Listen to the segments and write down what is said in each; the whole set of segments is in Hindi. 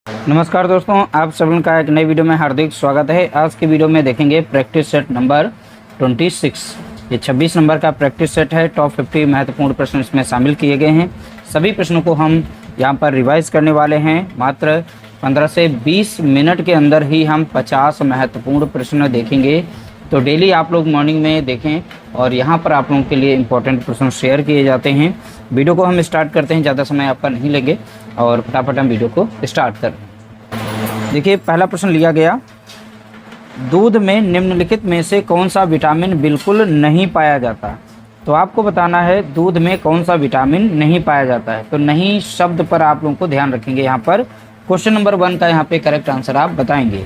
नमस्कार दोस्तों, आप सभी का एक नई वीडियो में हार्दिक स्वागत है। आज की वीडियो में देखेंगे प्रैक्टिस सेट नंबर 26। ये 26 नंबर का प्रैक्टिस सेट है। टॉप 50 महत्वपूर्ण प्रश्न इसमें शामिल किए गए हैं। सभी प्रश्नों को हम यहाँ पर रिवाइज करने वाले हैं। मात्र 15 से 20 मिनट के अंदर ही हम 50 महत्वपूर्ण प्रश्न देखेंगे। तो डेली आप लोग मॉर्निंग में देखें और यहाँ पर आप लोगों के लिए इम्पोर्टेंट प्रश्न शेयर किए जाते हैं। वीडियो को हम स्टार्ट करते हैं, ज़्यादा समय आपका नहीं लगे और फटाफट हम वीडियो को स्टार्ट करें। देखिए, पहला प्रश्न लिया गया, दूध में निम्नलिखित में से कौन सा विटामिन बिल्कुल नहीं पाया जाता। तो आपको बताना है दूध में कौन सा विटामिन नहीं पाया जाता है। तो नहीं शब्द पर आप लोगों को ध्यान रखेंगे। यहाँ पर क्वेश्चन नंबर 1 का यहाँ पे करेक्ट आंसर आप बताएंगे।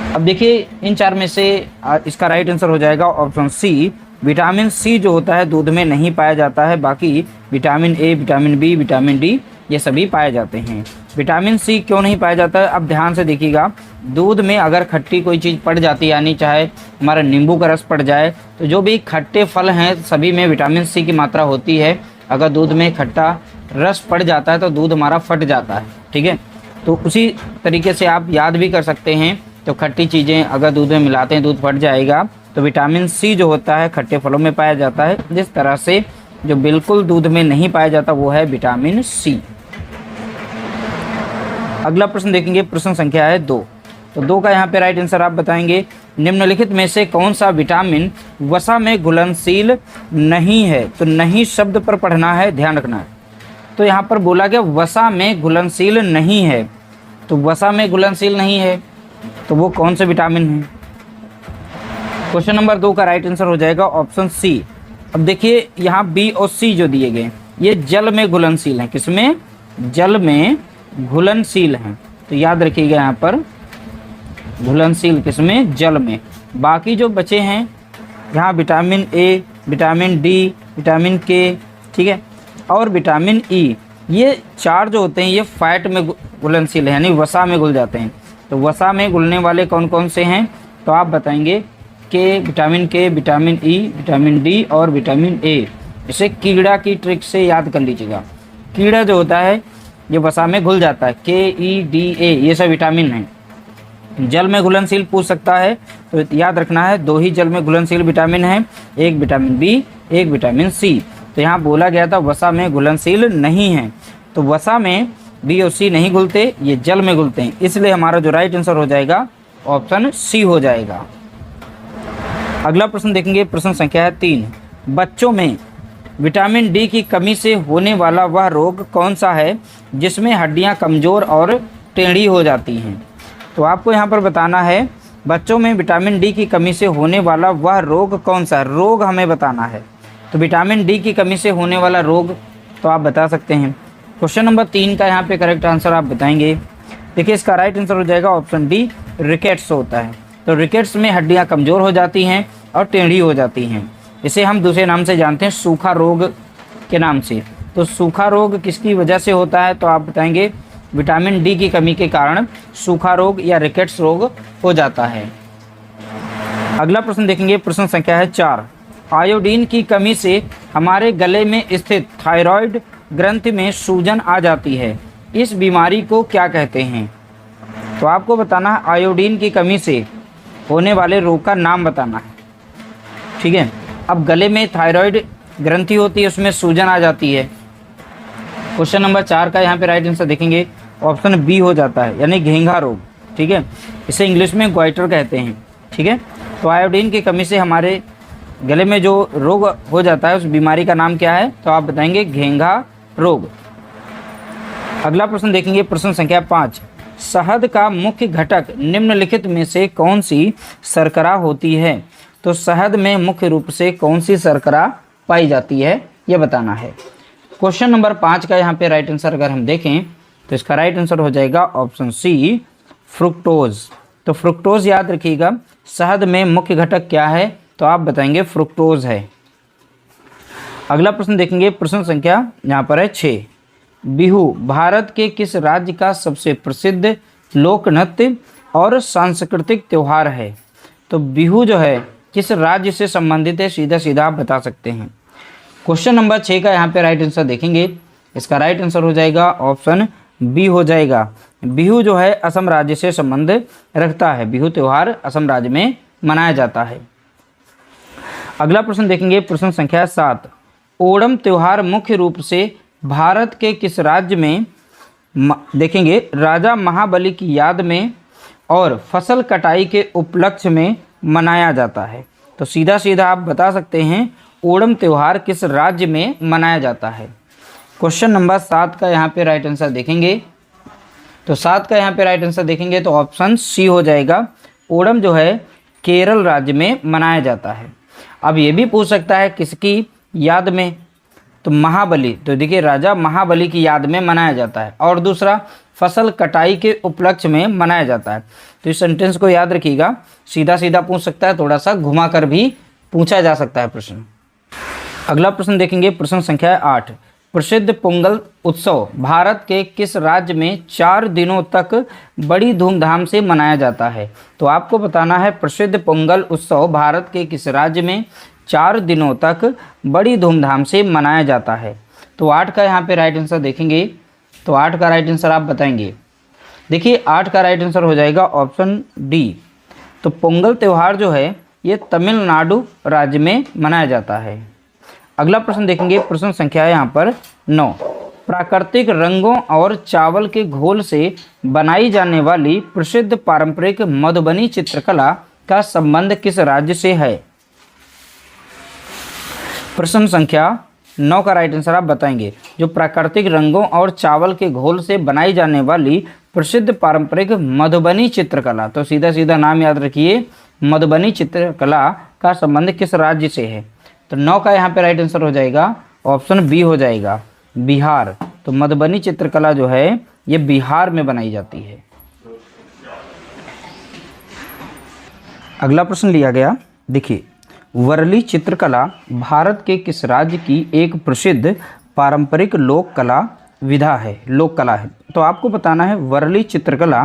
अब देखिए, इन चार में से इसका राइट आंसर हो जाएगा ऑप्शन सी। विटामिन सी जो होता है दूध में नहीं पाया जाता है। बाकी vitamin A, vitamin B, vitamin D ये सभी पाए जाते हैं। विटामिन सी क्यों नहीं पाया जाता है, अब ध्यान से देखिएगा। दूध में अगर खट्टी कोई चीज़ पड़ जाती है, यानी चाहे हमारा नींबू का रस पड़ जाए, तो जो भी खट्टे फल हैं सभी में विटामिन सी की मात्रा होती है। अगर दूध में खट्टा रस पड़ जाता है तो दूध हमारा फट जाता है। ठीक है, तो उसी तरीके से आप याद भी कर सकते हैं। तो खट्टी चीज़ें अगर दूध में मिलाते हैं दूध फट जाएगा। तो विटामिन सी जो होता है खट्टे फलों में पाया जाता है। जिस तरह से जो बिल्कुल दूध में नहीं पाया जाता वो है विटामिन सी। अगला प्रश्न देखेंगे, प्रश्न संख्या है 2। तो 2 का यहाँ पे राइट आंसर आप बताएंगे। निम्नलिखित में से कौन सा विटामिन वसा में घुलनशील नहीं है। तो नहीं शब्द पर पढ़ना है, ध्यान रखना है। तो यहाँ पर बोला गया वसा में घुलनशील नहीं है। तो वसा में घुलनशील नहीं है तो वो कौन से विटामिन है। क्वेश्चन नंबर 2 का राइट आंसर हो जाएगा ऑप्शन सी। अब देखिए, यहाँ बी और सी जो दिए गए ये जल में घुलनशील हैं। किसमें? जल में घुलनशील हैं। तो याद रखिएगा यहाँ पर घुलनशील किसमें? जल में। बाकी जो बचे हैं यहाँ vitamin A, vitamin D, vitamin के, ठीक है, और विटामिन ई, ये 4 जो होते हैं ये फैट में घुलनशील है, यानी वसा में घुल जाते हैं। तो वसा में घुलने वाले कौन कौन से हैं तो आप बताएंगे के, विटामिन के, विटामिन ई, विटामिन डी और विटामिन ए। इसे कीड़ा की ट्रिक से याद कर लीजिएगा। कीड़ा जो होता है ये वसा में घुल जाता है। के, ई, डी, ए ये सब विटामिन हैं। जल में घुलनशील पूछ सकता है तो याद रखना है 2 ही जल में घुलनशील विटामिन हैं, एक विटामिन बी, एक विटामिन सी। तो यहाँ बोला गया था वसा में घुलनशील नहीं है। तो वसा में बी और सी नहीं घुलते, ये जल में घुलते हैं। इसलिए हमारा जो राइट आंसर हो जाएगा ऑप्शन सी हो जाएगा। अगला प्रश्न देखेंगे, प्रश्न संख्या है 3। बच्चों में विटामिन डी की कमी से होने वाला वह रोग कौन सा है जिसमें हड्डियां कमज़ोर और टेढ़ी हो जाती हैं। तो आपको यहाँ पर बताना है बच्चों में विटामिन डी की कमी से होने वाला वह रोग कौन सा है। रोग हमें बताना है। तो विटामिन डी की कमी से होने वाला रोग तो आप बता सकते हैं। क्वेश्चन नंबर 3 का यहाँ पे करेक्ट आंसर आप बताएंगे। देखिए, इसका राइट आंसर हो जाएगा ऑप्शन डी, रिकेट्स होता है। तो रिकेट्स में हड्डियाँ कमज़ोर हो जाती हैं और टेढ़ी हो जाती हैं। इसे हम दूसरे नाम से जानते हैं सूखा रोग के नाम से। तो सूखा रोग किसकी वजह से होता है तो आप बताएंगे विटामिन डी की कमी के कारण सूखा रोग या रिकेट्स रोग हो जाता है। अगला प्रश्न देखेंगे, प्रश्न संख्या है 4। आयोडीन की कमी से हमारे गले में स्थित थायराइड ग्रंथि में सूजन आ जाती है। इस बीमारी को क्या कहते हैं। तो आपको बताना है आयोडीन की कमी से होने वाले रोग का नाम बताना है। ठीक है, अब गले में थायराइड ग्रंथि होती है, उसमें सूजन आ जाती है। क्वेश्चन नंबर 4 का यहाँ पे राइट आंसर देखेंगे ऑप्शन बी हो जाता है, यानी घेंघा रोग। ठीक है, इसे इंग्लिश में ग्वाइटर कहते हैं। ठीक है, तो आयोडीन की कमी से हमारे गले में जो रोग हो जाता है उस बीमारी का नाम क्या है तो आप बताएंगे घेंघा रोग। अगला प्रश्न देखेंगे, प्रश्न संख्या 5। शहद का मुख्य घटक निम्नलिखित में से कौन सी शर्करा होती है। तो शहद में मुख्य रूप से कौन सी शर्करा पाई जाती है ये बताना है। क्वेश्चन नंबर 5 का यहाँ पे राइट आंसर अगर हम देखें तो इसका राइट आंसर हो जाएगा ऑप्शन सी, फ्रुक्टोज। तो फ्रुक्टोज याद रखिएगा। शहद में मुख्य घटक क्या है तो आप बताएंगे फ्रुक्टोज है। अगला प्रश्न देखेंगे, प्रश्न संख्या यहाँ पर है 6। बिहू भारत के किस राज्य का सबसे प्रसिद्ध लोक नृत्य और सांस्कृतिक त्यौहार है। तो बिहू जो है किस राज्य से संबंधित है, सीधा सीधा आप बता सकते हैं। क्वेश्चन नंबर 6 का यहाँ पे राइट आंसर देखेंगे। इसका राइट आंसर हो जाएगा ऑप्शन बी हो जाएगा, बिहू जो है असम राज्य से संबंध रखता है। बिहू त्यौहार असम राज्य में मनाया जाता है। अगला प्रश्न देखेंगे, प्रश्न संख्या 7। ओणम त्यौहार मुख्य रूप से भारत के किस राज्य में देखेंगे राजा महाबली की याद में और फसल कटाई के उपलक्ष्य में मनाया जाता है? तो सीधा सीधा आप बता सकते हैं ओणम त्यौहार किस राज्य में मनाया जाता है। क्वेश्चन नंबर 7 का यहाँ पे राइट आंसर देखेंगे तो 7 का यहाँ पे राइट आंसर देखेंगे तो ऑप्शन सी हो जाएगा। ओणम जो है केरल राज्य में मनाया जाता है। अब ये भी पूछ सकता है किसकी याद में, तो महाबली, तो देखिए राजा महाबली की याद में मनाया जाता है। और दूसरा फसल कटाई के उपलक्ष्य में मनाया जाता है। तो इस सेंटेंस को याद रखिएगा, सीधा सीधा पूछ सकता है, थोड़ा सा घुमा कर भी पूछा जा सकता है प्रश्न। अगला प्रश्न देखेंगे, प्रश्न संख्या 8। प्रसिद्ध पोंगल उत्सव भारत के किस राज्य में 4 दिनों तक बड़ी धूमधाम से मनाया जाता है? तो आपको बताना है प्रसिद्ध पोंगल उत्सव भारत के किस राज्य में 4 दिनों तक बड़ी धूमधाम से मनाया जाता है। तो 8 का यहाँ पे राइट आंसर देखेंगे तो 8 का राइट आंसर आप बताएंगे। देखिए 8 का राइट आंसर हो जाएगा ऑप्शन डी। तो पोंगल त्यौहार जो है ये तमिलनाडु राज्य में मनाया जाता है। अगला प्रश्न देखेंगे, प्रश्न संख्या है यहाँ पर 9। प्राकृतिक रंगों और चावल के घोल से बनाई जाने वाली प्रसिद्ध पारंपरिक मधुबनी चित्रकला का संबंध किस राज्य से है? प्रश्न संख्या 9 का राइट आंसर आप बताएंगे। जो प्राकृतिक रंगों और चावल के घोल से बनाई जाने वाली प्रसिद्ध पारंपरिक मधुबनी चित्रकला, तो सीधा सीधा नाम याद रखिए, मधुबनी चित्रकला का संबंध किस राज्य से है? तो 9 का यहाँ पे राइट आंसर हो जाएगा ऑप्शन बी हो जाएगा, बिहार। तो मधुबनी चित्रकला जो है ये बिहार में बनाई जाती है। अगला प्रश्न लिया गया, देखिए वर्ली चित्रकला भारत के किस राज्य की एक प्रसिद्ध पारंपरिक लोक कला विधा है, लोक कला है? तो आपको बताना है वर्ली चित्रकला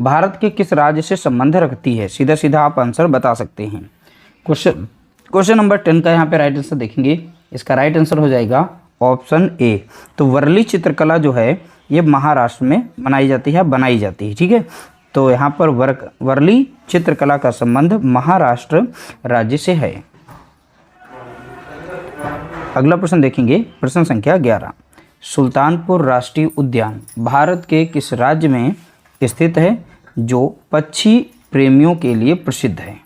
भारत के किस राज्य से संबंध रखती है। सीधा सीधा आप आंसर बता सकते हैं। क्वेश्चन नंबर 10 का यहाँ पे राइट आंसर देखेंगे, इसका राइट आंसर हो जाएगा ऑप्शन ए। तो वर्ली चित्रकला जो है ये महाराष्ट्र में मनाई जाती है, बनाई जाती है, ठीक है। तो यहाँ पर वर्ली चित्रकला का संबंध महाराष्ट्र राज्य से है। अगला प्रश्न देखेंगे, प्रश्न संख्या 11। सुल्तानपुर राष्ट्रीय उद्यान भारत के किस राज्य में स्थित है जो पक्षी प्रेमियों के लिए प्रसिद्ध है?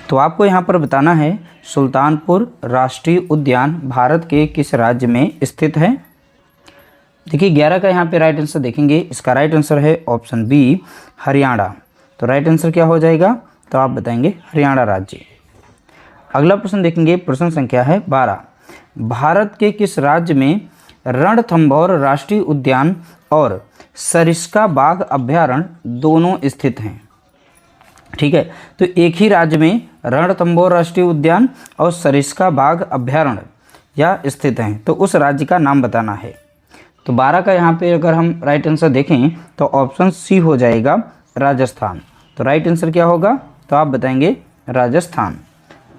तो आपको यहाँ पर बताना है सुल्तानपुर राष्ट्रीय उद्यान भारत के किस राज्य में स्थित है। देखिए 11 का यहाँ पे राइट आंसर देखेंगे, इसका राइट आंसर है ऑप्शन बी, हरियाणा। तो राइट आंसर क्या हो जाएगा? तो आप बताएंगे हरियाणा राज्य। अगला प्रश्न देखेंगे, प्रश्न संख्या है 12। भारत के किस राज्य में रणथंभौर राष्ट्रीय उद्यान और सरिस्का बाघ अभ्यारण्य दोनों स्थित हैं? ठीक है, तो एक ही राज्य में रणथंभौर राष्ट्रीय उद्यान और सरिस्का बाघ अभ्यारण्य या स्थित हैं, तो उस राज्य का नाम बताना है। तो 12 का यहाँ पे अगर हम राइट आंसर देखें तो ऑप्शन सी हो जाएगा, राजस्थान। तो राइट आंसर क्या होगा? तो आप बताएंगे राजस्थान।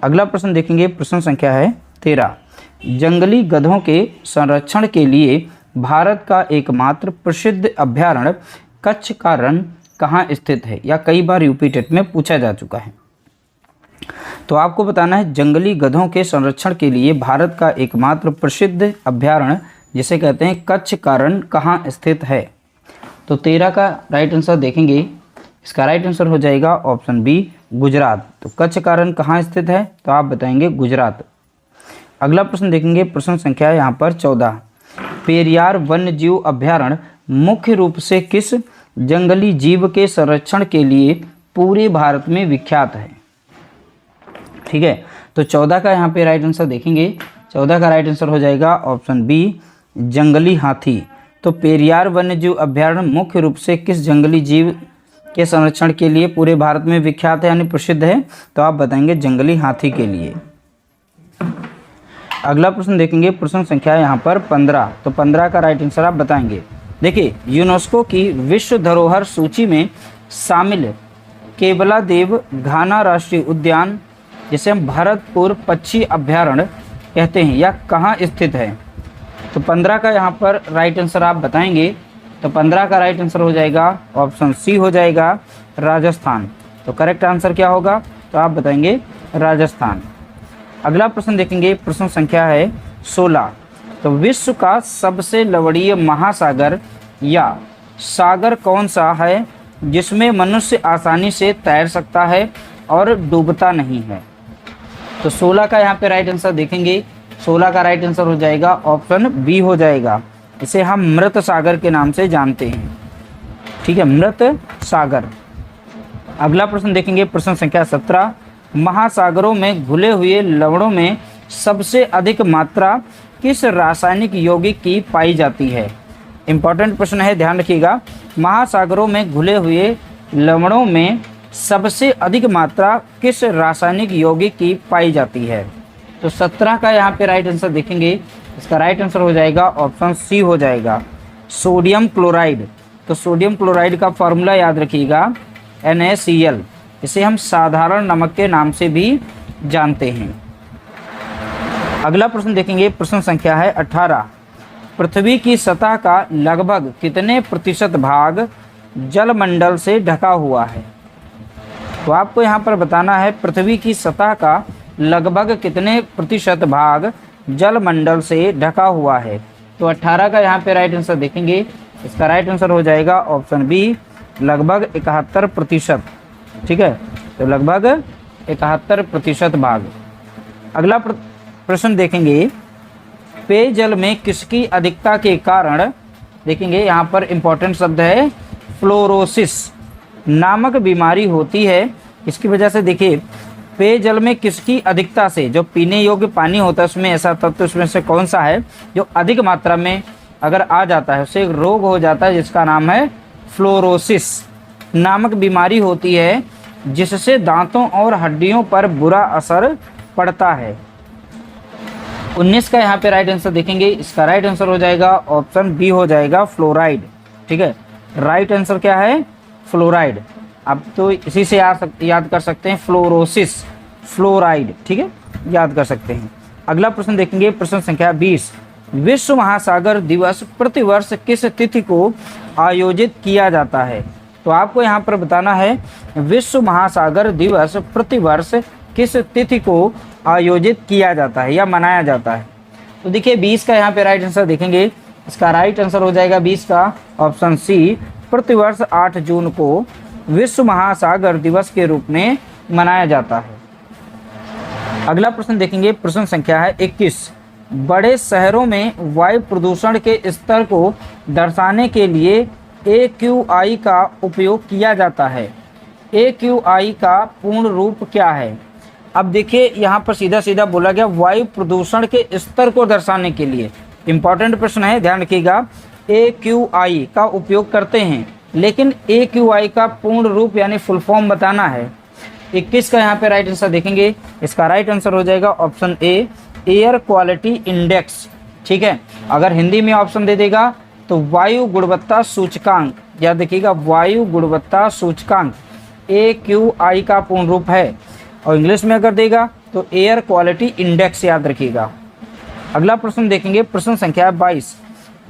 अगला प्रश्न देखेंगे, प्रश्न संख्या है 13। जंगली गधों के संरक्षण के लिए भारत का एकमात्र प्रसिद्ध अभ्यारण्य कच्छ का रण कहाँ स्थित है, या कई बार यूपी टेट में पूछा जा चुका है। तो आपको बताना है जंगली गधों के संरक्षण के लिए भारत का एकमात्र प्रसिद्ध अभ्यारण्य जिसे कहते हैं कच्छ का रण कहाँ स्थित है। तो 13 का राइट आंसर देखेंगे, इसका राइट आंसर हो जाएगा ऑप्शन बी, गुजरात। तो कच्छ का रण कहाँ स्थित है? तो आप बताएंगे गुजरात। अगला प्रश्न देखेंगे, प्रश्न संख्या है यहाँ पर 14। पेरियार वन्यजीव अभ्यारण्य मुख्य रूप से किस जंगली जीव के संरक्षण के लिए पूरे भारत में विख्यात है? ठीक है, तो 14 का यहाँ पे राइट आंसर देखेंगे, 14 का राइट आंसर हो जाएगा ऑप्शन बी, जंगली हाथी। तो पेरियार वन्यजीव अभ्यारण्य मुख्य रूप से किस जंगली जीव के संरक्षण के लिए पूरे भारत में विख्यात है यानी प्रसिद्ध है? तो आप बताएंगे जंगली हाथी के लिए। अगला प्रश्न देखेंगे, प्रश्न संख्या यहाँ पर 15। तो 15 का राइट आंसर आप बताएंगे। देखिए यूनेस्को की विश्व धरोहर सूची में शामिल केवलादेव घाना राष्ट्रीय उद्यान जिसे हम भरतपुर पक्षी अभ्यारण्य कहते हैं या कहाँ स्थित है? तो 15 का यहाँ पर राइट आंसर आप बताएंगे, तो 15 का राइट आंसर हो जाएगा ऑप्शन सी हो जाएगा राजस्थान। तो करेक्ट आंसर क्या होगा, तो आप बताएंगे राजस्थान। अगला प्रश्न देखेंगे, प्रश्न संख्या है 16। तो विश्व का सबसे लवणीय महासागर या सागर कौन सा है जिसमें मनुष्य आसानी से तैर सकता है और डूबता नहीं है। तो 16 का यहाँ पे राइट आंसर देखेंगे, 16 का राइट आंसर हो जाएगा ऑप्शन बी हो जाएगा। इसे हम मृत सागर के नाम से जानते हैं, ठीक है, मृत सागर। अगला प्रश्न देखेंगे, प्रश्न संख्या 17। महासागरों में घुले हुए लवणों में सबसे अधिक मात्रा किस रासायनिक यौगिक की पाई जाती है। इंपॉर्टेंट प्रश्न है, ध्यान रखिएगा। महासागरों में घुले हुए लवणों में सबसे अधिक मात्रा किस रासायनिक यौगिक की पाई जाती है। तो 17 का यहाँ पे राइट आंसर देखेंगे, इसका राइट आंसर हो जाएगा ऑप्शन सी हो जाएगा सोडियम क्लोराइड। तो सोडियम क्लोराइड का फॉर्मूला याद रखिएगा NaCl। इसे हम साधारण नमक के नाम से भी जानते हैं। अगला प्रश्न देखेंगे, प्रश्न संख्या है 18। पृथ्वी की सतह का लगभग कितने प्रतिशत भाग जलमंडल से ढका हुआ है। तो आपको यहाँ पर बताना है पृथ्वी की सतह का लगभग कितने प्रतिशत भाग जलमंडल से ढका हुआ है। तो 18 का यहाँ पे राइट आंसर देखेंगे, इसका राइट आंसर हो जाएगा ऑप्शन बी लगभग 71%, ठीक है। तो लगभग 71% भाग। अगला प्रश्न देखेंगे, पेयजल में किसकी अधिकता के कारण, देखेंगे यहाँ पर इंपॉर्टेंट शब्द है फ्लोरोसिस नामक बीमारी होती है। इसकी वजह से देखिए पेयजल में किसकी अधिकता से, जो पीने योग्य पानी होता है उसमें ऐसा तत्व उसमें से कौन सा है जो अधिक मात्रा में अगर आ जाता है उससे एक रोग हो जाता है जिसका नाम है फ्लोरोसिस नामक बीमारी होती है, जिससे दांतों और हड्डियों पर बुरा असर पड़ता है। 19 का यहाँ पे राइट आंसर देखेंगे, इसका राइट आंसर हो जाएगा ऑप्शन बी हो जाएगा फ्लोराइड, ठीक है। राइट आंसर क्या है, फ्लोराइड। आप तो इसी से याद कर सकते हैं फ्लोरोसिस, फ्लोराइड, ठीक है, याद कर सकते हैं। अगला प्रश्न देखेंगे, प्रश्न संख्या 20। विश्व महासागर दिवस प्रतिवर्ष किस तिथि को आयोजित किया जाता है। तो आपको यहाँ पर बताना है विश्व महासागर दिवस प्रतिवर्ष किस तिथि को आयोजित किया जाता है या मनाया जाता है। तो देखिए 20 का यहाँ पे राइट आंसर देखेंगे, इसका राइट आंसर हो जाएगा 20 का ऑप्शन सी प्रतिवर्ष 8 जून को विश्व महासागर दिवस के रूप में मनाया जाता है। अगला प्रश्न देखेंगे, प्रश्न संख्या है 21। बड़े शहरों में वायु प्रदूषण के स्तर को दर्शाने के लिए AQI का उपयोग किया जाता है। AQI का पूर्ण रूप क्या है। अब देखिए यहाँ पर सीधा सीधा बोला गया वायु प्रदूषण के स्तर को दर्शाने के लिए। इंपॉर्टेंट प्रश्न है, ध्यान रखिएगा। AQI का उपयोग करते हैं, लेकिन AQI का पूर्ण रूप यानी फुल फॉर्म बताना है। 21 का यहाँ पे राइट आंसर देखेंगे, इसका राइट आंसर हो जाएगा option A air quality index, ठीक है। अगर हिंदी में ऑप्शन दे देगा तो वायु गुणवत्ता सूचकांक, याद रखिएगा वायु गुणवत्ता सूचकांक AQI का पूर्ण रूप है, और इंग्लिश में अगर देगा तो एयर क्वालिटी इंडेक्स, याद रखिएगा। अगला प्रश्न देखेंगे, प्रश्न संख्या 22।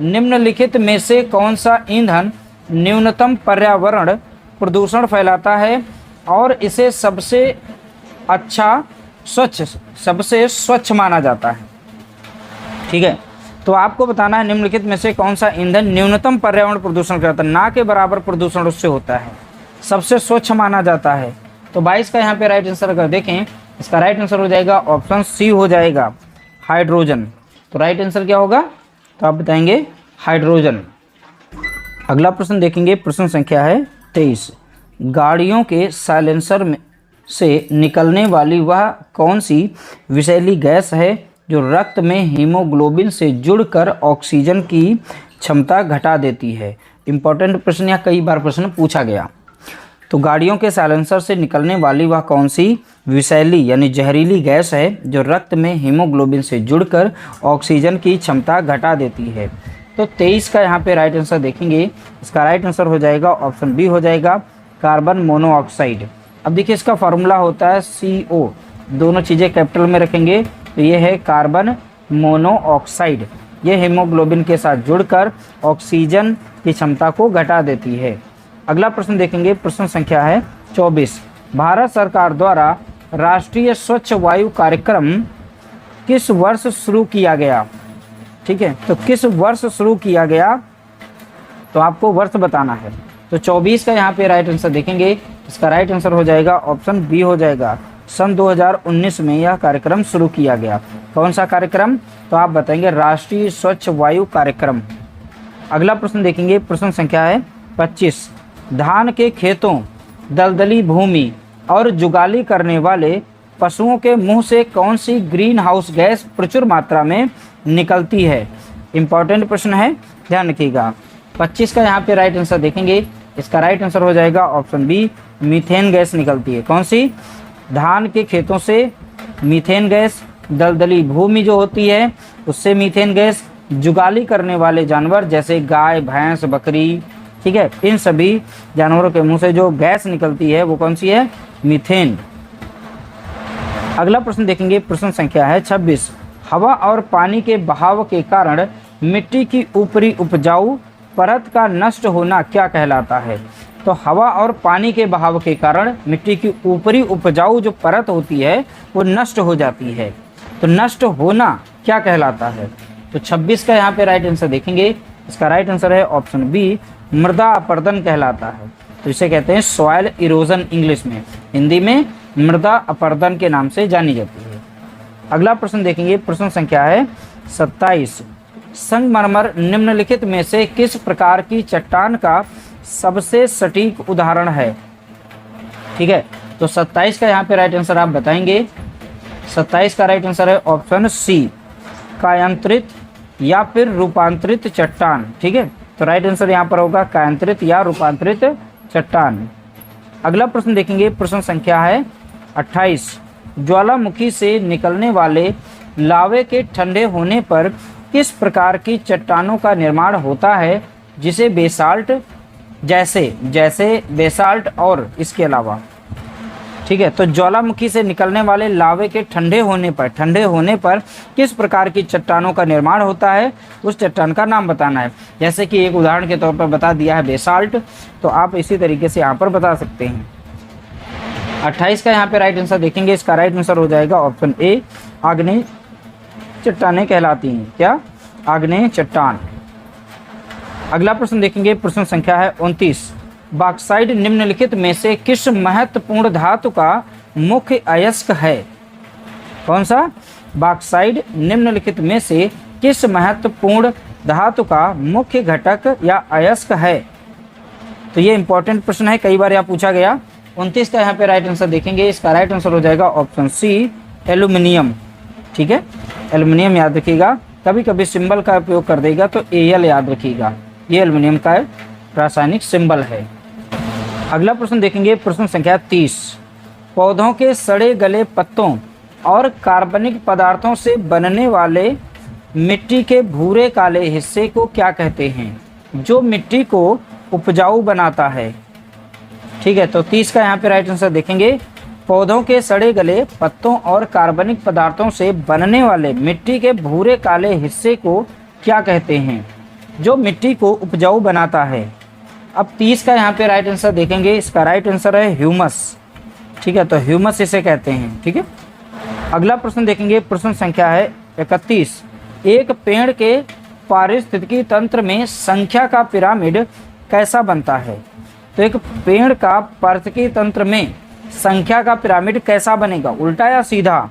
निम्नलिखित में से कौन सा ईंधन न्यूनतम पर्यावरण प्रदूषण फैलाता है और इसे सबसे स्वच्छ माना जाता है, ठीक है। तो आपको बताना है निम्नलिखित में से कौन सा ईंधन न्यूनतम पर्यावरण प्रदूषण करता है, ना के बराबर प्रदूषण उससे होता है, सबसे स्वच्छ माना जाता है। तो 22 का यहाँ पे राइट आंसर अगर देखें, इसका राइट आंसर हो जाएगा ऑप्शन सी हो जाएगा हाइड्रोजन। तो राइट आंसर क्या होगा, तो आप बताएंगे हाइड्रोजन। अगला प्रश्न देखेंगे, प्रश्न संख्या है 23। गाड़ियों के साइलेंसर में से निकलने वाली वह कौन सी विषैली गैस है जो रक्त में हीमोग्लोबिन से जुड़कर ऑक्सीजन की क्षमता घटा देती है। इंपॉर्टेंट प्रश्न या कई बार प्रश्न पूछा गया। तो गाड़ियों के साइलेंसर से निकलने वाली वह कौन सी विषैली यानी जहरीली गैस है जो रक्त में हीमोग्लोबिन से जुड़कर ऑक्सीजन की क्षमता घटा देती है। तो 23 का यहाँ पे राइट आंसर देखेंगे, इसका राइट आंसर हो जाएगा ऑप्शन बी हो जाएगा कार्बन मोनोऑक्साइड। अब देखिए इसका फार्मूला होता है CO, दोनों चीज़ें कैपिटल में रखेंगे तो ये है कार्बन मोनोऑक्साइड, ये हीमोग्लोबिन के साथ जुड़कर ऑक्सीजन की क्षमता को घटा देती है। अगला प्रश्न देखेंगे, प्रश्न संख्या है 24। भारत सरकार द्वारा राष्ट्रीय स्वच्छ वायु कार्यक्रम किस वर्ष शुरू किया गया? ठीक है, तो किस वर्ष शुरू किया गया, तो आपको वर्ष बताना है। तो 24 का यहाँ पे राइट आंसर देखेंगे, इसका राइट आंसर हो जाएगा ऑप्शन बी हो जाएगा। सन 2019 में यह कार्यक्रम शुरू किया गया। कौन सा कार्यक्रम? तो आप बताएंगे राष्ट्रीय स्वच्छ वायु कार्यक्रम। अगला प्रश्न देखेंगे, प्रश्न संख्या है 25। धान के खेतों, दलदली भूमि और जुगाली करने वाले पशुओं के मुंह से कौन सी ग्रीन हाउस गैस प्रचुर मात्रा में निकलती है? इंपॉर्टेंट प्रश्न है, ध्यान रखिएगा। 25 का यहाँ पे राइट आंसर देखेंगे, इसका राइट आंसर हो जाएगा ऑप्शन बी, मीथेन गैस निकलती है। कौन सी? धान के खेतों से मीथेन गैस, दलदली भूमि जो होती है उससे मीथेन गैस, जुगाली करने वाले जानवर जैसे गाय, भैंस, बकरी, ठीक है, इन सभी जानवरों के मुंह से जो गैस निकलती है वो कौन सी है? मीथेन। अगला प्रश्न देखेंगे, प्रश्न संख्या है 26। हवा और पानी के बहाव के कारण मिट्टी की ऊपरी उपजाऊ परत का नष्ट होना क्या कहलाता है? तो हवा और पानी के बहाव के कारण मिट्टी की ऊपरी उपजाऊ जो परत होती है वो नष्ट हो जाती है। तो नष्ट होना क्या कहलाता है? तो 26 का यहाँ पे राइट आंसर देखेंगे, इसका राइट आंसर है ऑप्शन बी, मृदा अपरदन कहलाता है। तो इसे कहते हैं सॉइल इरोजन, इंग्लिश में, हिंदी में मृदा अपरदन के नाम से जानी जाती है। अगला प्रश्न देखेंगे, प्रश्न संख्या है 27। संगमरमर निम्नलिखित में से किस प्रकार की चट्टान का सबसे सटीक उदाहरण है? ठीक है, तो 27 का यहाँ पे राइट आंसर आप बताएंगे। 27 का राइट आंसर है ऑप्शन सी, कायांतरित या फिर रूपांतरित चट्टान। ठीक है, तो राइट आंसर यहाँ पर होगा कायांतरित या रूपांतरित चट्टान। अगला प्रश्न देखेंगे, प्रश्न संख्या है 28। ज्वालामुखी से निकलने वाले लावे के ठंडे होने पर किस प्रकार की चट्टानों का निर्माण होता है जिसे बेसाल्ट, जैसे बेसाल्ट और इसके अलावा? ठीक है, तो ज्वालामुखी से निकलने वाले लावे के ठंडे होने पर किस प्रकार की चट्टानों का निर्माण होता है, उस चट्टान का नाम बताना है। जैसे कि एक उदाहरण के तौर पर बता दिया है बेसाल्ट, तो आप इसी तरीके से यहाँ पर बता सकते हैं। 28 का यहाँ पे राइट आंसर देखेंगे, इसका राइट आंसर हो जाएगा ऑप्शन ए, आग्नेय चट्टानें कहलाती हैं। क्या? आग्नेय चट्टान। अगला प्रश्न देखेंगे, प्रश्न संख्या है 29। बॉक्साइट निम्नलिखित में से किस महत्वपूर्ण धातु का मुख्य अयस्क है? कौन सा? बॉक्साइट निम्नलिखित में से किस महत्वपूर्ण धातु का मुख्य घटक या अयस्क है? तो ये इंपॉर्टेंट प्रश्न है, कई बार यह पूछा गया। 29 का यहाँ पे राइट आंसर देखेंगे, इसका राइट आंसर हो जाएगा ऑप्शन सी, एल्यूमिनियम। ठीक है, एल्यूमिनियम याद रखिएगा, कभी कभी सिंबल का उपयोग कर देगा तो एल याद रखिएगा, ये एल्यूमिनियम का रासायनिक सिंबल है। अगला प्रश्न देखेंगे, प्रश्न संख्या 30। पौधों के सड़े गले पत्तों और कार्बनिक पदार्थों से बनने वाले मिट्टी के भूरे काले हिस्से को क्या कहते हैं जो मिट्टी को उपजाऊ बनाता है? ठीक है, तो 30 का यहाँ पे राइट आंसर देखेंगे, पौधों के सड़े गले पत्तों और कार्बनिक पदार्थों से बनने वाले मिट्टी के भूरे काले हिस्से को क्या कहते हैं जो मिट्टी को उपजाऊ बनाता है? अब 30 का यहाँ पे राइट आंसर देखेंगे, इसका राइट आंसर है ह्यूमस। ठीक है, तो ह्यूमस इसे कहते हैं। ठीक है, अगला प्रश्न देखेंगे, प्रश्न संख्या है 31। एक पेड़ के पारिस्थितिकी तंत्र में संख्या का पिरामिड कैसा बनता है? तो एक पेड़ का पारिस्थितिकी तंत्र में संख्या का पिरामिड कैसा बनेगा, उल्टा या सीधा?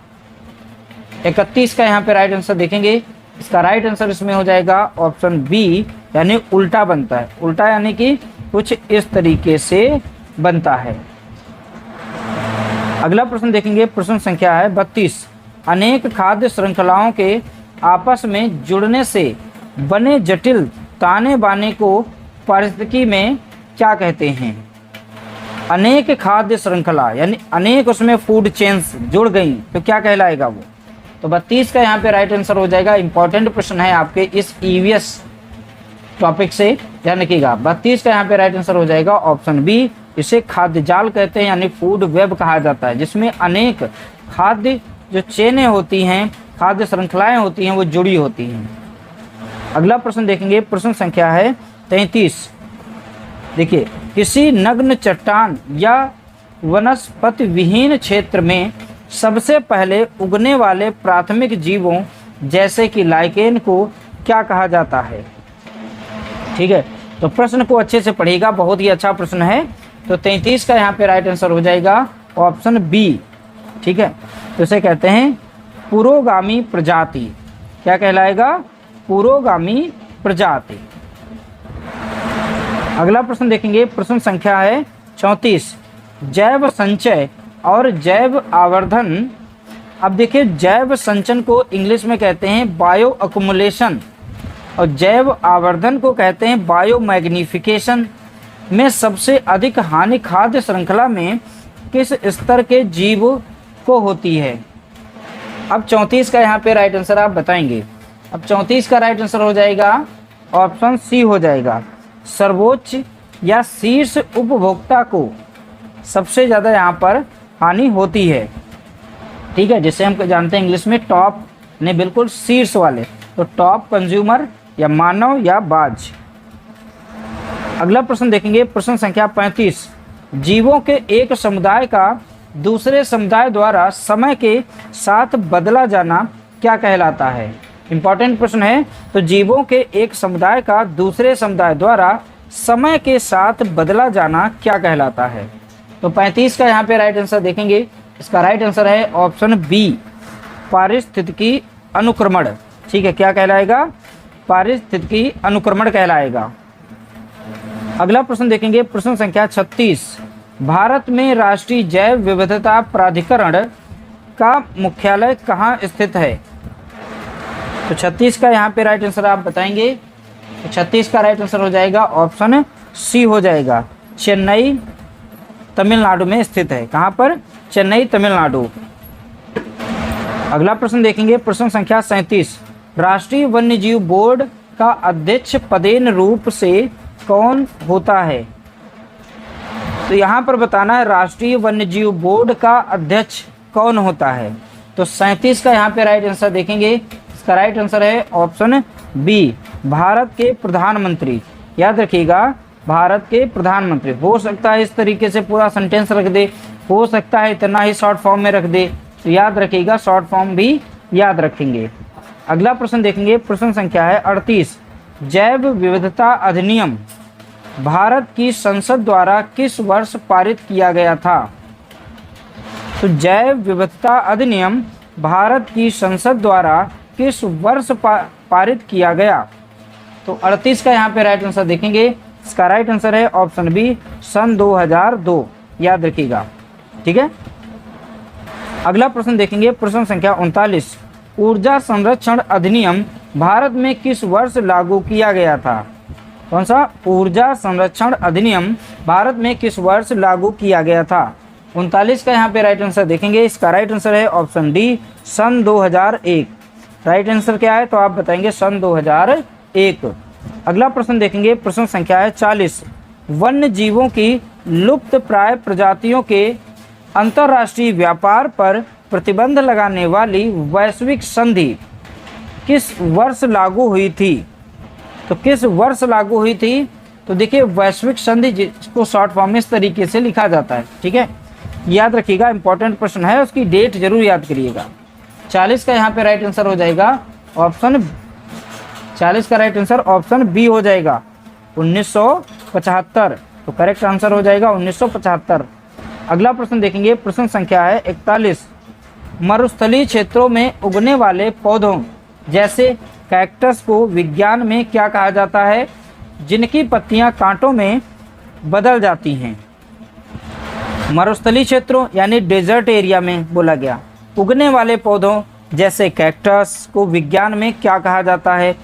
31 का यहाँ पे राइट आंसर देखेंगे, इसका राइट आंसर इसमें हो जाएगा ऑप्शन बी, यानी उल्टा बनता है। उल्टा यानी कि कुछ इस तरीके से बनता है। अगला प्रश्न देखेंगे, प्रश्न संख्या है 32। अनेक खाद्य श्रृंखलाओं के आपस में जुड़ने से बने जटिल ताने बाने को पारिस्थितिकी में क्या कहते हैं? अनेक खाद्य श्रृंखला यानी अनेक उसमें फूड चेन्स जुड़ गई तो क्या कहलाएगा वो? तो 32 का यहाँ पे राइट आंसर हो जाएगा। इंपॉर्टेंट प्रश्न है आपके इस ईवीएस टॉपिक से, ध्यान रखिएगा। 32 का यहाँ पे राइट आंसर हो जाएगा ऑप्शन बी, इसे खाद्य जाल कहते हैं, यानी फूड वेब कहा जाता है, जिसमें अनेक खाद्य जो चेनें होती हैं, खाद्य श्रृंखलाएं होती हैं, वो जुड़ी होती हैं। अगला प्रश्न देखेंगे, प्रश्न संख्या है 33। देखिए, किसी नग्न चट्टान या वनस्पति विहीन क्षेत्र में सबसे पहले उगने वाले प्राथमिक जीवों जैसे कि लाइकेन को क्या कहा जाता है? ठीक है, तो प्रश्न को अच्छे से पढ़िएगा, बहुत ही अच्छा प्रश्न है। तो 33 का यहाँ पे राइट आंसर हो जाएगा ऑप्शन बी। ठीक है, तो इसे कहते हैं पुरोगामी प्रजाति। क्या कहलाएगा? पुरोगामी प्रजाति। अगला प्रश्न देखेंगे, प्रश्न संख्या है 34। जैव संचय और जैव आवर्धन। अब देखिए, जैव संचयन को इंग्लिश में कहते हैं बायो अकुमुलेशन और जैव आवर्धन को कहते हैं बायो मैग्निफिकेशन। में सबसे अधिक हानि खाद्य श्रृंखला में किस स्तर के जीव को होती है? अब 34 का यहाँ पे राइट आंसर आप बताएंगे। अब 34 का राइट आंसर हो जाएगा ऑप्शन सी हो जाएगा। सर्वोच्च या शीर्ष उपभोक्ता को सबसे ज़्यादा यहाँ पर हानि होती है। ठीक है, जिसे हम जानते हैं इंग्लिश में टॉप, ने बिल्कुल शीर्ष वाले, तो टॉप कंज्यूमर या मानव या बाज। अगला प्रश्न देखेंगे, प्रश्न संख्या 35। जीवों के एक समुदाय का दूसरे समुदाय द्वारा समय के साथ बदला जाना क्या कहलाता है? इंपॉर्टेंट प्रश्न है। तो जीवों के एक समुदाय का दूसरे समुदाय द्वारा समय के साथ बदला जाना क्या कहलाता है? तो 35 का यहाँ पे राइट आंसर देखेंगे, इसका राइट आंसर है ऑप्शन बी, पारिस्थितिकी अनुक्रमण। ठीक है, क्या कहलाएगा? पारिस्थितिकी अनुक्रमण कहलाएगा। अगला प्रश्न देखेंगे, प्रश्न संख्या 36। भारत में राष्ट्रीय जैव विविधता प्राधिकरण का मुख्यालय कहाँ स्थित है? तो 36 का यहाँ पे राइट आंसर आप बताएंगे। तो 36 का राइट आंसर हो जाएगा ऑप्शन सी हो जाएगा, चेन्नई तमिलनाडु में स्थित है। कहाँ पर? चेन्नई तमिलनाडु। अगला प्रश्न देखेंगे, प्रश्न संख्या 37। राष्ट्रीय वन्यजीव बोर्ड का अध्यक्ष पदेन रूप से कौन होता है? तो यहाँ पर बताना है राष्ट्रीय वन्यजीव बोर्ड का अध्यक्ष कौन होता है। तो 37 का यहाँ पे राइट आंसर देखेंगे, इसका राइट आंसर है ऑप्शन बी, भारत के प्रधानमंत्री। याद रखिएगा, भारत के प्रधानमंत्री। हो सकता है इस तरीके से पूरा सेंटेंस रख दे, हो सकता है इतना ही शॉर्ट फॉर्म में रख दे, तो याद रखिएगा, शॉर्ट फॉर्म भी याद रखेंगे। अगला प्रश्न देखेंगे, प्रश्न संख्या है 38। जैव विविधता अधिनियम भारत की संसद द्वारा किस वर्ष पारित किया गया था? तो जैव विविधता अधिनियम भारत की संसद द्वारा किस वर्ष पारित किया गया? तो 38 का यहाँ पे राइट आंसर देखेंगे, इसका राइट आंसर है ऑप्शन बी, सन 2002। याद रखिएगा। ठीक है, अगला प्रश्न देखेंगे, प्रश्न संख्या 39। ऊर्जा संरक्षण अधिनियम भारत में किस वर्ष लागू किया गया था? कौन सा? ऊर्जा संरक्षण अधिनियम भारत में किस वर्ष लागू किया गया था? 39 का यहाँ पे राइट आंसर देखेंगे, इसका राइट आंसर है ऑप्शन डी, सन 2001। राइट आंसर क्या है? तो आप बताएंगे सन 2001। अगला प्रश्न देखेंगे, प्रश्न संख्या है 40। वन्य जीवों की लुप्त प्राय प्रजातियों के अंतर्राष्ट्रीय व्यापार पर प्रतिबंध लगाने वाली वैश्विक संधि किस वर्ष लागू हुई थी? तो किस वर्ष लागू हुई थी? तो देखिए, वैश्विक संधि जिसको शॉर्ट फॉर्म में इस तरीके से लिखा जाता है। ठीक है, याद रखिएगा, इंपॉर्टेंट प्रश्न है, उसकी डेट जरूर याद करिएगा। 40 का यहाँ पे राइट आंसर हो जाएगा ऑप्शन, 40 का राइट आंसर ऑप्शन बी हो जाएगा, 1975। तो करेक्ट आंसर हो जाएगा 1975। अगला प्रश्न देखेंगे, प्रश्न संख्या है 41। मरुस्थलीय क्षेत्रों में उगने वाले पौधों जैसे कैक्टस को विज्ञान में क्या कहा जाता है, जिनकी पत्तियां कांटों में बदल जाती हैं? मरुस्थलीय क्षेत्रों यानी डेजर्ट एरिया में बोला गया। उगने वाले पौधों जैसे कैक्टस को विज्ञान में क्या कहा जाता है,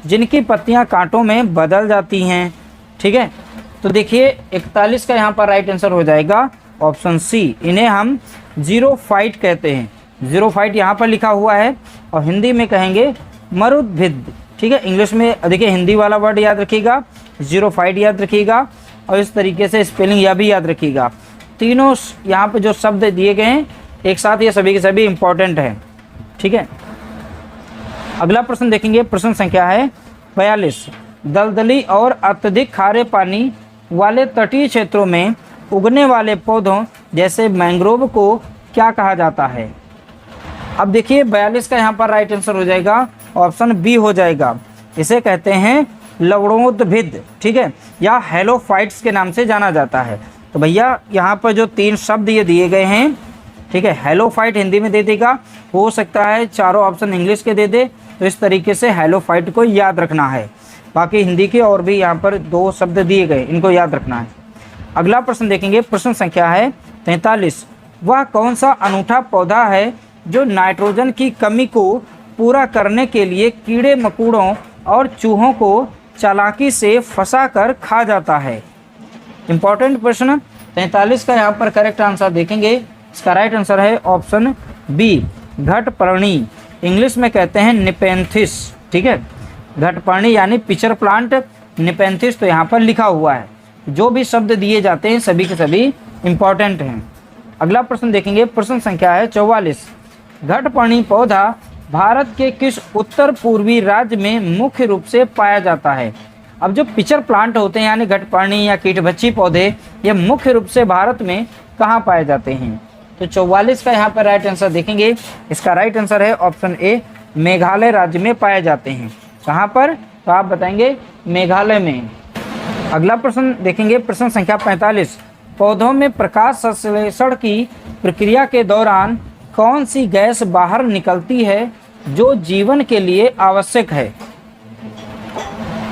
जिनकी पत्तियां कांटों में बदल जाती हैं? ठीक है, तो देखिए 41 का यहाँ पर राइट आंसर हो जाएगा ऑप्शन सी, इन्हें हम जीरोफाइट कहते हैं। जीरोफाइट यहाँ पर लिखा हुआ है और हिंदी में कहेंगे मरुद्भिद। ठीक है, इंग्लिश में देखिए हिंदी वाला वर्ड याद रखिएगा, जीरोफाइट याद रखिएगा, और इस तरीके से स्पेलिंग यह भी याद रखिएगा। तीनों यहाँ पे जो शब्द दिए गए हैं एक साथ, ये सभी के सभी इंपॉर्टेंट हैं। ठीक है, अगला प्रश्न देखेंगे, प्रश्न संख्या है 42, दलदली और अत्यधिक खारे पानी वाले तटीय क्षेत्रों में उगने वाले पौधों जैसे मैंग्रोव को क्या कहा जाता है? अब देखिए 42 का यहाँ पर राइट आंसर हो जाएगा ऑप्शन बी हो जाएगा। इसे कहते हैं लवणोद्भिद, ठीक है, या हेलोफाइट्स के नाम से जाना जाता है। तो भैया यहाँ पर जो 3 शब्द ये दिए गए हैं, ठीक है, हेलोफाइट हिंदी में दे देगा, हो सकता है चारों ऑप्शन इंग्लिश के दे दे, तो इस तरीके से हेलोफाइट को याद रखना है। बाकी हिंदी के और भी यहाँ पर 2 शब्द दिए गए, इनको याद रखना है। अगला प्रश्न देखेंगे, प्रश्न संख्या है 43। वह कौन सा अनूठा पौधा है जो नाइट्रोजन की कमी को पूरा करने के लिए कीड़े मकोड़ों और चूहों को चालाकी से फंसा कर खा जाता है? इंपॉर्टेंट प्रश्न। 43 का यहाँ पर करेक्ट आंसर देखेंगे, इसका राइट आंसर है ऑप्शन बी, घटपर्णी। इंग्लिश में कहते हैं निपेंथिस, ठीक है, घटपर्णी यानी पिचर प्लांट, निपेंथिस तो यहाँ पर लिखा हुआ है। जो भी शब्द दिए जाते हैं सभी के सभी इंपॉर्टेंट हैं। अगला प्रश्न देखेंगे, प्रश्न संख्या है 44। घटपर्णी पौधा भारत के किस उत्तर पूर्वी राज्य में मुख्य रूप से पाया जाता है? अब जो पिचर प्लांट होते हैं यानी घटपर्णी या कीटभक्षी पौधे, ये मुख्य रूप से भारत में कहाँ पाए जाते हैं? तो 44 का यहाँ पर राइट आंसर देखेंगे, इसका राइट आंसर है ऑप्शन ए, मेघालय राज्य में पाए जाते हैं। कहाँ पर? तो आप बताएंगे मेघालय में। अगला प्रश्न देखेंगे, प्रश्न संख्या 45। पौधों में प्रकाश संश्लेषण की प्रक्रिया के दौरान कौन सी गैस बाहर निकलती है जो जीवन के लिए आवश्यक है?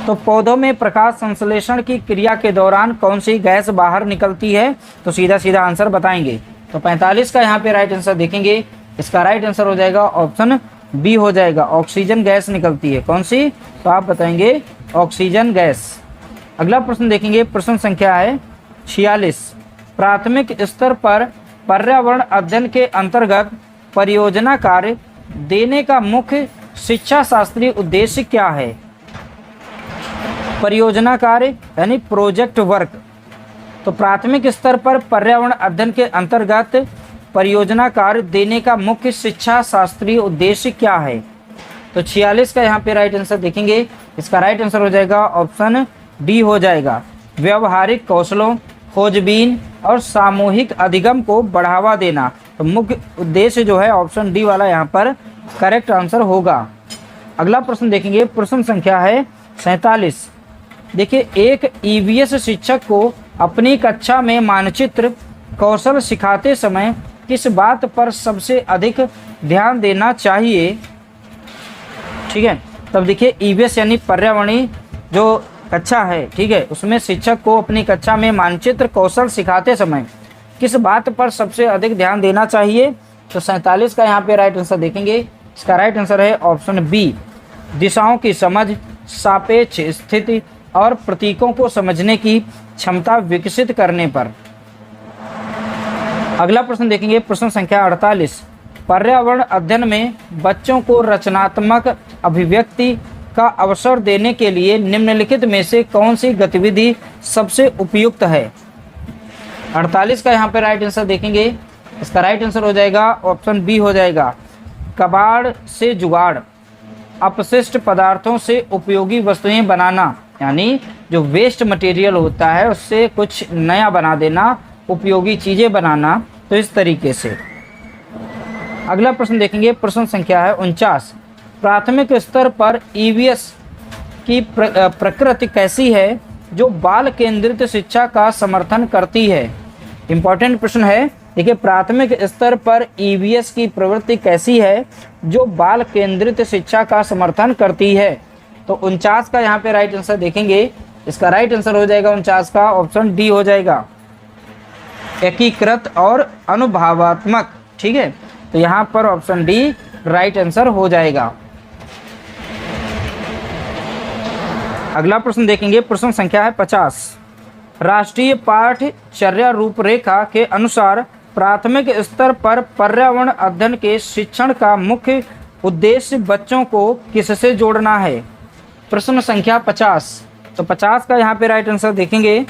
तो पौधों में प्रकाश संश्लेषण की क्रिया के दौरान कौन सी गैस बाहर निकलती है? तो सीधा सीधा आंसर बताएंगे। तो 45 का यहाँ पे राइट आंसर देखेंगे, इसका राइट आंसर हो जाएगा ऑप्शन बी हो जाएगा, ऑक्सीजन गैस निकलती है। कौन सी? तो आप बताएंगे ऑक्सीजन गैस। अगला प्रश्न देखेंगे, प्रश्न संख्या है 46। प्राथमिक स्तर पर पर्यावरण अध्ययन के अंतर्गत परियोजना कार्य देने का मुख्य शिक्षा शास्त्रीय उद्देश्य क्या है? परियोजना कार्य यानी प्रोजेक्ट वर्क। तो प्राथमिक स्तर पर पर्यावरण अध्ययन के अंतर्गत परियोजना कार्य देने का मुख्य शिक्षा शास्त्रीय उद्देश्य क्या है? तो 46 का यहाँ पे राइट आंसर देखेंगे, इसका राइट आंसर हो जाएगा ऑप्शन डी हो जाएगा, व्यवहारिक कौशलों, खोजबीन और सामूहिक अधिगम को बढ़ावा देना। तो मुख्य उद्देश्य जो है ऑप्शन डी वाला यहाँ पर करेक्ट आंसर होगा। अगला प्रश्न देखेंगे, प्रश्न संख्या है 47। देखिए, एक ईवीएस शिक्षक को अपनी कक्षा में मानचित्र कौशल सिखाते समय किस बात पर सबसे अधिक ध्यान देना चाहिए? ठीक है, तब देखिए ईवीएस यानी पर्यावरणीय जो कक्षा है, ठीक है, उसमें शिक्षक को अपनी कक्षा में मानचित्र कौशल सिखाते समय किस बात पर सबसे अधिक ध्यान देना चाहिए? तो 47 का यहाँ पे राइट आंसर देखेंगे, इसका राइट आंसर है ऑप्शन बी, दिशाओं की समझ, सापेक्ष स्थिति और प्रतीकों को समझने की क्षमता विकसित करने पर। अगला प्रश्न देखेंगे, प्रश्न संख्या 48। पर्यावरण अध्ययन में बच्चों को रचनात्मक अभिव्यक्ति का अवसर देने के लिए निम्नलिखित में से कौन सी गतिविधि सबसे उपयुक्त है? 48 का यहाँ पे राइट आंसर देखेंगे, इसका राइट आंसर हो जाएगा ऑप्शन बी हो जाएगा, कबाड़ से जुगाड़, अपशिष्ट पदार्थों से उपयोगी वस्तुएं बनाना, यानी जो वेस्ट मटेरियल होता है उससे कुछ नया बना देना, उपयोगी चीज़ें बनाना। तो इस तरीके से। अगला प्रश्न देखेंगे, प्रश्न संख्या है 49। प्राथमिक स्तर पर ईवीएस की प्रकृति कैसी है जो बाल केंद्रित शिक्षा का समर्थन करती है? इंपॉर्टेंट प्रश्न है। देखिए, प्राथमिक स्तर पर ईवीएस की प्रवृत्ति कैसी है जो बाल केंद्रित शिक्षा का समर्थन करती है? तो 49 का यहाँ पे राइट आंसर देखेंगे, इसका राइट आंसर हो जाएगा 49 का ऑप्शन डी हो जाएगा, एकीकृत और अनुभवात्मक। ठीक है, तो यहाँ पर ऑप्शन डी राइट आंसर हो जाएगा। अगला प्रश्न देखेंगे, प्रश्न संख्या है 50। राष्ट्रीय पाठ्यचर्या रूपरेखा के अनुसार प्राथमिक स्तर पर पर्यावरण अध्ययन के शिक्षण का मुख्य उद्देश्य बच्चों को किससे जोड़ना है? प्रश्न संख्या 50। तो 50 का यहाँ पे राइट आंसर देखेंगे,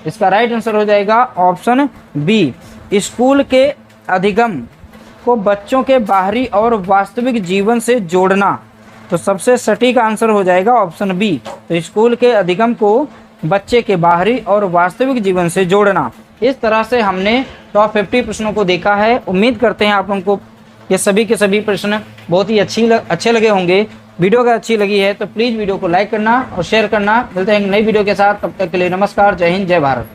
इसका राइट आंसर हो जाएगा ऑप्शन बी, स्कूल के अधिगम को बच्चों के बाहरी और वास्तविक जीवन से जोड़ना। तो सबसे सटीक आंसर हो जाएगा ऑप्शन बी। तो स्कूल के अधिगम को बच्चे के बाहरी और वास्तविक जीवन से जोड़ना। इस तरह से हमने टॉप 50 प्रश्नों को देखा है। उम्मीद करते हैं आप लोगों को ये सभी के सभी प्रश्न बहुत ही अच्छे लगे होंगे। वीडियो अगर अच्छी लगी है तो प्लीज़ वीडियो को लाइक करना और शेयर करना। मिलते हैं नई वीडियो के साथ, तब तक के लिए नमस्कार, जय हिंद, जय भारत।